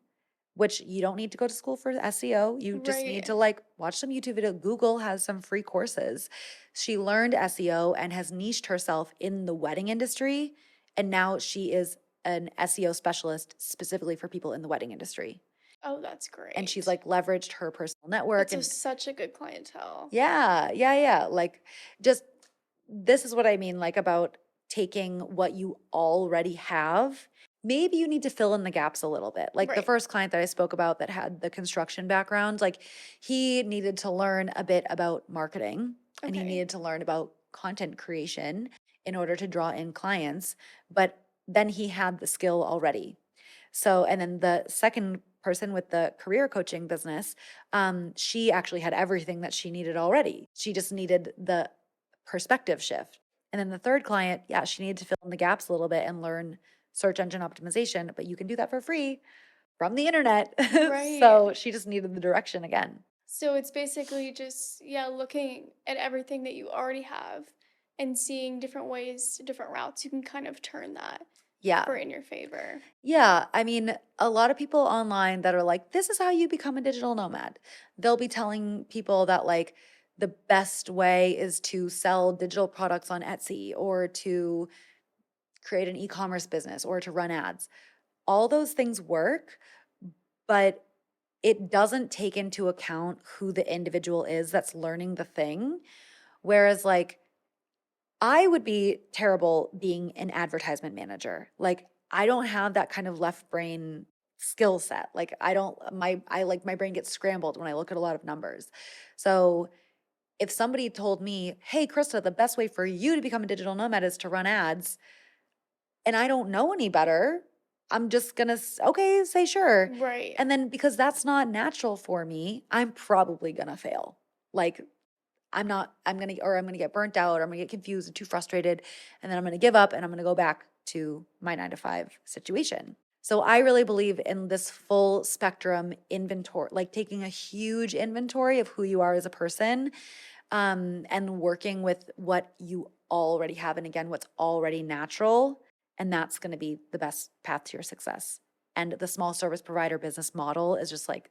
which you don't need to go to school for SEO. You just need Right. to like watch some YouTube video. Google has some free courses. She learned SEO and has niched herself in the wedding industry. And now she is an SEO specialist specifically for people in the wedding industry. Oh, that's And she's great. like leveraged her personal network That's and such a good clientele. yeah, yeah, yeah. Like, just this is what I mean, like about taking what you already have. Maybe you need to fill in the gaps a little bit. Like the Right. first client that I spoke about that had the construction background, like he needed to learn a bit about marketing and he Okay. needed to learn about content creation in order to draw in clients. But then he had the skill already. So, and then the second person with the career coaching business, she actually had everything that she needed already. She just needed the perspective shift. And then the third client, yeah, she needed to fill in the gaps a little bit and learn search engine optimization, but you can do that for free from the internet. Right. So she just needed the direction again. So it's basically just, yeah, looking at everything that you already have and seeing different ways, different routes you can kind of turn that Yeah. for in your favor. Yeah. I mean, a lot of people online that are like, this is how you become a digital nomad. They'll be telling people that, like, the best way is to sell digital products on Etsy or to create an e commerce business or to run ads. All those things work, but it doesn't take into account who the individual is that's learning the thing. Whereas, like, I would be terrible being an advertisement manager. Like, I don't have that kind of left brain skill set. Like, I don't, I like my brain gets scrambled when I look at a lot of numbers. So, if somebody told me, hey, Krista, the best way for you to become a digital nomad is to run ads, and I don't know any better, I'm just gonna, okay, say sure. Right. And then because that's not natural for me, I'm probably gonna fail. Like, I'm gonna get burnt out, or I'm gonna get confused and too frustrated. And then I'm gonna give up and I'm gonna go back to my 9 to 5 situation. So I really believe in this full spectrum inventory, like taking a huge inventory of who you are as a person, and working with what you already have. And again, what's already natural. And that's going to be the best path to your success. And the small service provider business model is just like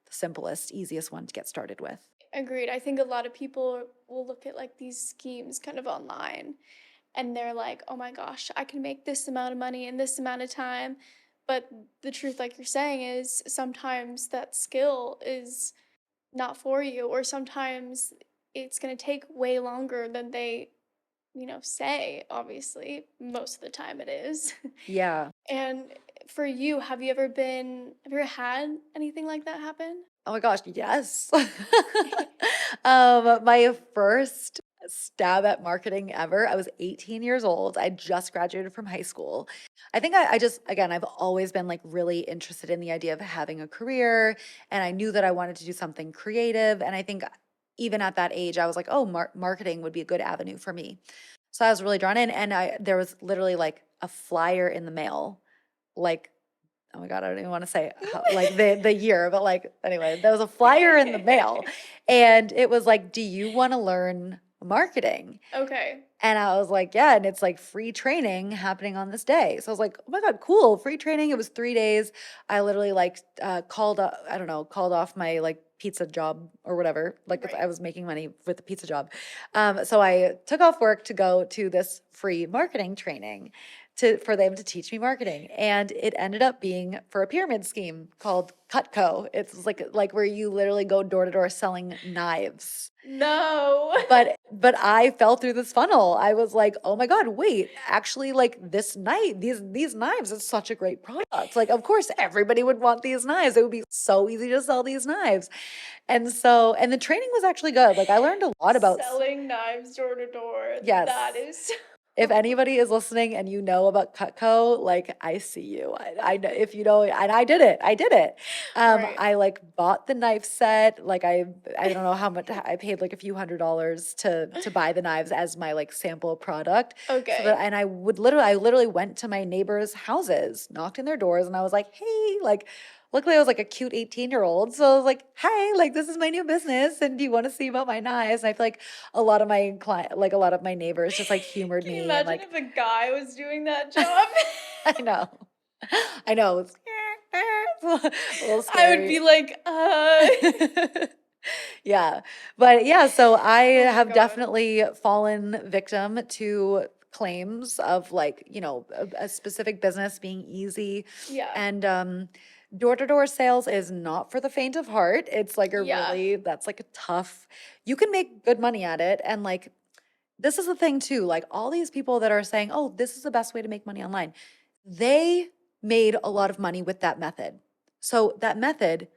the simplest, easiest one to get started with. Agreed. I think a lot of people will look at like these schemes kind of online and they're like, oh my gosh, I can make this amount of money in this amount of time. But the truth, like you're saying, is sometimes that skill is not for you, or sometimes it's going to take way longer than they, say. Obviously, most of the time it is. Yeah. And for you, have you ever had anything like that happen? Oh my gosh, yes. My first stab at marketing ever, I was 18 years old. I just graduated from high school. I think I just, again, I've always been like really interested in the idea of having a career, and I knew that I wanted to do something creative. And I think even at that age, I was like, oh, marketing would be a good avenue for me. So I was really drawn in, and there was literally like a flyer in the mail, like, oh my God, I don't even want to say like the year, but like, anyway, there was a flyer in the mail, and it was like, do you want to learn marketing? Okay. And I was like, yeah. And it's like free training happening on this day. So I was like, oh my God, cool. Free training. It was 3 days. I literally like called, I don't know, called off my like pizza job or whatever. Like Right. I was making money with the pizza job. So I took off work to go to this free marketing training for them to teach me marketing. And it ended up being for a pyramid scheme called Cutco. It's like where you literally go door to door selling knives. No. But I fell through this funnel. I was like, oh my God, wait, actually, like this knife, these knives is such a great product. Like, of course, everybody would want these knives. It would be so easy to sell these knives. And the training was actually good. Like I learned a lot about Selling knives door to door. Yes. That is If anybody is listening and you know about Cutco, like I see you. I know if you know, and I did it. I did it. Right. I like bought the knife set. Like I don't know how much I paid, like a few $100s to buy the knives as my like sample product. Okay. And I literally went to my neighbors' houses, knocked in their doors, and I was like, hey, like. Luckily, I was like a cute 18-year-old. So I was like, hi, like this is my new business. And do you want to see about my knives? And I feel like a lot of my neighbors just like humored Can you me. imagine And like, if a guy was doing that job? I know. I know. It's a little I would scary. be like, Yeah. But yeah, so I Oh my have God. definitely fallen victim to claims of like, a specific business being easy. Yeah. And door-to-door sales is not for the faint of heart. It's like Yeah. that's like a tough, you can make good money at it. And like, this is the thing too, like all these people that are saying, oh, this is the best way to make money online. They made a lot of money with that method. So that method,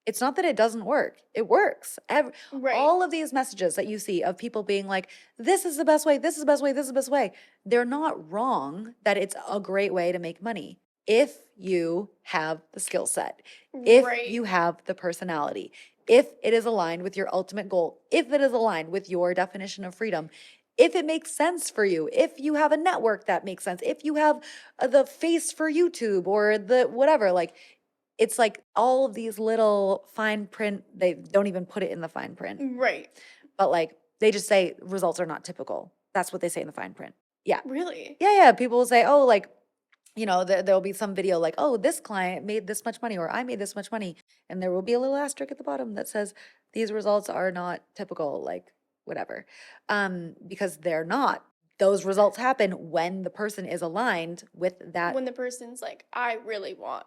it's not that it doesn't work. It works. Right. All of these messages that you see of people being like, this is the best way, this is the best way, this is the best way. They're not wrong that it's a great way to make money if you have the skill set, if Right. you have the personality, if it is aligned with your ultimate goal, if it is aligned with your definition of freedom, if it makes sense for you, if you have a network that makes sense, if you have the face for YouTube or the whatever, like it's like all of these little fine print, they don't even put it in the fine print, Right. but like they just say results are not typical. That's what they say in the fine print. Yeah. Really? Yeah. People will say, oh, like, there'll be some video like, oh, this client made this much money or I made this much money. And there will be a little asterisk at the bottom that says these results are not typical, like whatever. Because they're not. Those results happen when the person is aligned with that. When the person's like, I really want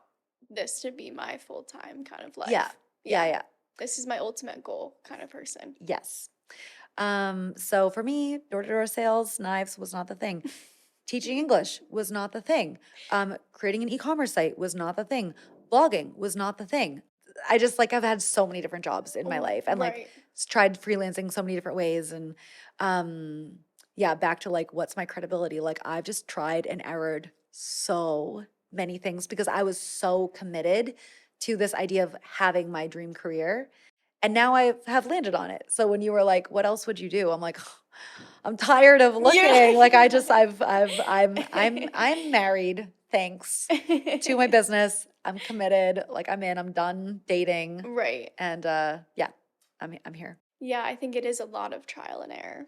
this to be my full-time kind of life. Yeah. This is my ultimate goal kind of person. Yes. So for me, door-to-door sales, knives was not the thing. Teaching English was not the thing. Creating an e-commerce site was not the thing. Blogging was not the thing. I just like I've had so many different jobs in my life and like Right. tried freelancing so many different ways. And yeah, back to like what's my credibility? Like I've just tried and errored so many things because I was so committed to this idea of having my dream career. And now I have landed on it. So when you were like, what else would you do? I'm like, I'm tired of looking. Like I'm married. Thanks to my business. I'm committed. Like I'm done dating. Right. And yeah, I'm here. Yeah, I think it is a lot of trial and error.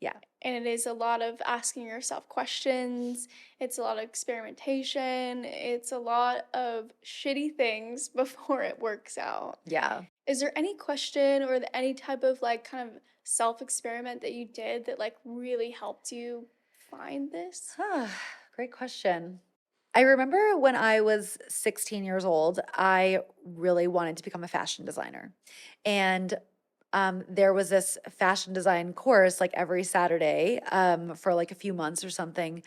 Yeah. And it is a lot of asking yourself questions. It's a lot of experimentation. It's a lot of shitty things before it works out. Yeah. Is there any question or any type of like kind of self-experiment that you did that like really helped you find this? Great question. I remember when I was 16 years old, I really wanted to become a fashion designer. And there was this fashion design course like every Saturday for like a few months or something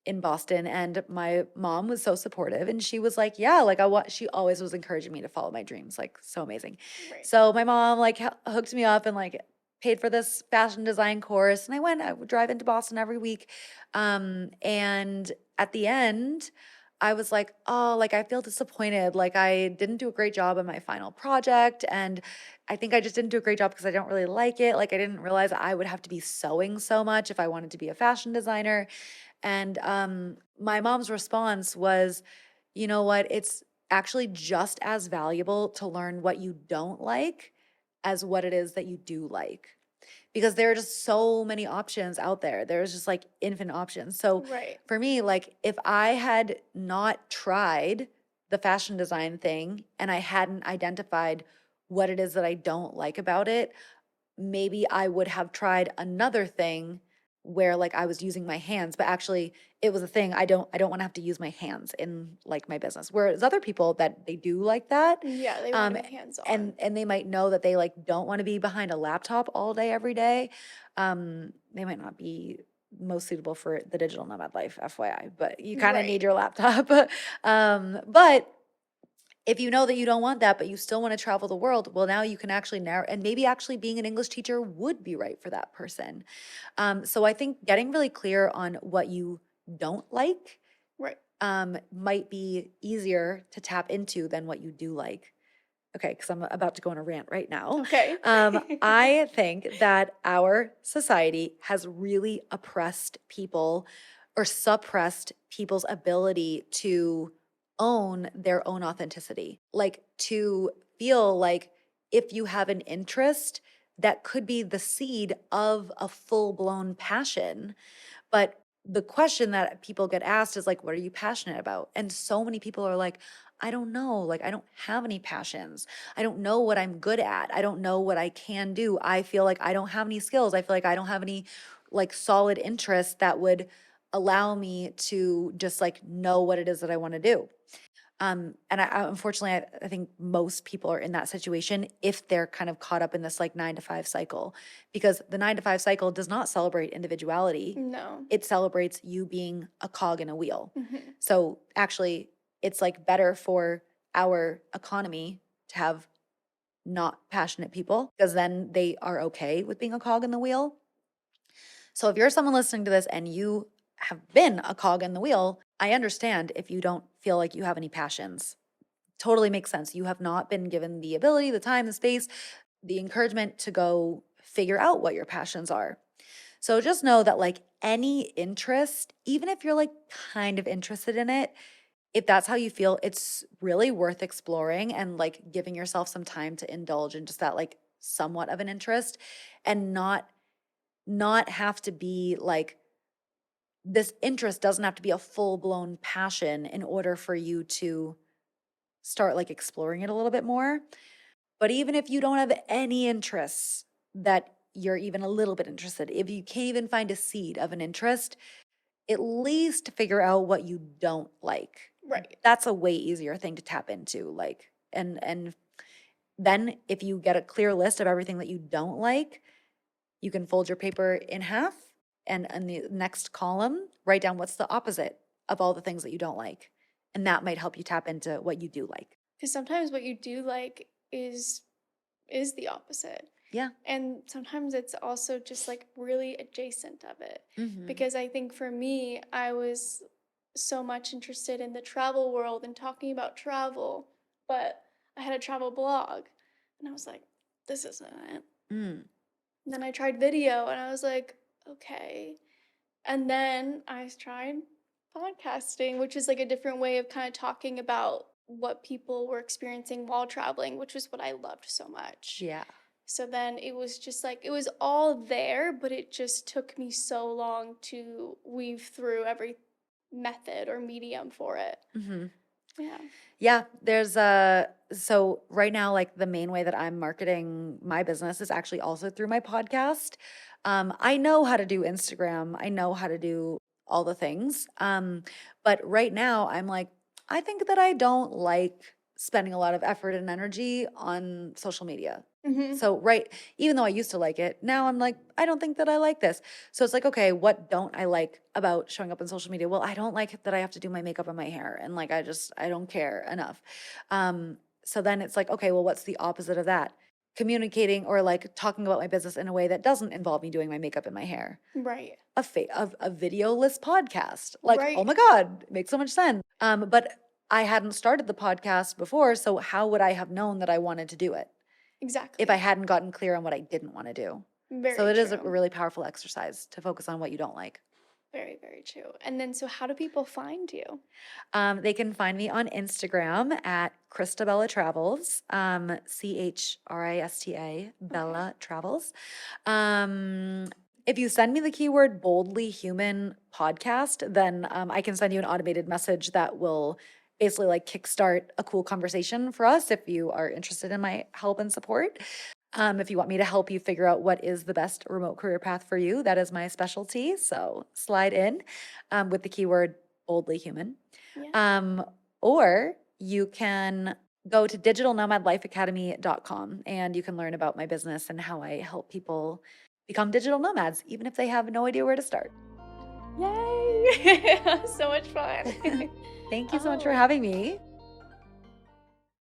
in Boston. And my mom was so supportive and she was like, yeah, like she always was encouraging me to follow my dreams. Like so amazing. Right. So my mom like hooked me up and like paid for this fashion design course. And I would drive into Boston every week. And at the end, I was like, oh, like I feel disappointed. Like I didn't do a great job on my final project. And I think I just didn't do a great job because I don't really like it. Like I didn't realize I would have to be sewing so much if I wanted to be a fashion designer. And my mom's response was, you know what? It's actually just as valuable to learn what you don't like as what it is that you do like. Because there are just so many options out there. There's just like infinite options. So Right. for me, like if I had not tried the fashion design thing and I hadn't identified what it is that I don't like about it, maybe I would have tried another thing where like I was using my hands, but actually it was a thing I don't want to have to use my hands in like my business. Whereas other people that they do like that, Yeah, they want to be hands on. and they might know that they like don't want to be behind a laptop all day every day. They might not be most suitable for the digital nomad life, FYI, but you kind of Right. need your laptop. But if you know that you don't want that, but you still want to travel the world, well, now you can actually narrow, and maybe actually being an English teacher would be right for that person. So I think getting really clear on what you don't like Right. might be easier to tap into than what you do like. Okay, because I'm about to go on a rant right now. Okay. I think that our society has really oppressed people or suppressed people's ability to own their own authenticity. Like to feel like if you have an interest, that could be the seed of a full blown passion. But the question that people get asked is like, what are you passionate about? And so many people are like, I don't know. Like, I don't have any passions. I don't know what I'm good at. I don't know what I can do. I feel like I don't have any skills. I feel like I don't have any like solid interests that would allow me to just like know what it is that I want to do. And unfortunately, I think most people are in that situation if they're kind of caught up in this like 9 to 5 cycle, because the 9 to 5 cycle does not celebrate individuality. No. It celebrates you being a cog in a wheel. Mm-hmm. So actually, it's like better for our economy to have not passionate people because then they are okay with being a cog in the wheel. So if you're someone listening to this and you have been a cog in the wheel, I understand if you don't feel like you have any passions. Totally makes sense. You have not been given the ability, the time, the space, the encouragement to go figure out what your passions are. So just know that like any interest, even if you're like kind of interested in it, if that's how you feel, it's really worth exploring and like giving yourself some time to indulge in just that like somewhat of an interest and not have to be like this interest doesn't have to be a full-blown passion in order for you to start like exploring it a little bit more. But even if you don't have any interests that you're even a little bit interested, if you can't even find a seed of an interest, at least figure out what you don't like. Right. That's a way easier thing to tap into. Like, and then if you get a clear list of everything that you don't like, you can fold your paper in half and in the next column, write down what's the opposite of all the things that you don't like. And that might help you tap into what you do like. Because sometimes what you do like is the opposite. Yeah. And sometimes it's also just like really adjacent of it. Mm-hmm. Because I think for me, I was so much interested in the travel world and talking about travel, but I had a travel blog and I was like, this isn't it. Mm. And then I tried video and I was like, okay. And then I tried podcasting, which is like a different way of kind of talking about what people were experiencing while traveling, which was what I loved so much. Yeah. So then it was just like, it was all there, but it just took me so long to weave through every method or medium for it. Mm-hmm. Yeah. Yeah, so right now, like the main way that I'm marketing my business is actually also through my podcast. I know how to do Instagram, I know how to do all the things. But right now I'm like, I think that I don't like spending a lot of effort and energy on social media. Mm-hmm. So, right, even though I used to like it, now I'm like, I don't think that I like this. So it's like, okay, what don't I like about showing up on social media? Well, I don't like that I have to do my makeup and my hair, and like I don't care enough. So then it's like, okay, well, what's the opposite of that? Communicating or like talking about my business in a way that doesn't involve me doing my makeup and my hair. Right. A videoless podcast. Like, oh Right. my God, it makes so much sense. But I hadn't started the podcast before, so how would I have known that I wanted to do it Exactly. if I hadn't gotten clear on what I didn't want to do? Very So it is a true. really powerful exercise to focus on what you don't like. Very, very true. And then, so how do people find you? They can find me on Instagram at Christa Bella Travels, Christa Bella Travels. If you send me the keyword boldly human podcast, then I can send you an automated message that will basically like kickstart a cool conversation for us if you are interested in my help and support. If you want me to help you figure out what is the best remote career path for you, that is my specialty. So slide in with the keyword boldly human. Yeah. Or you can go to digitalnomadlifeacademy.com and you can learn about my business and how I help people become digital nomads, even if they have no idea where to start. Yay! So much fun. Thank you so much for having me.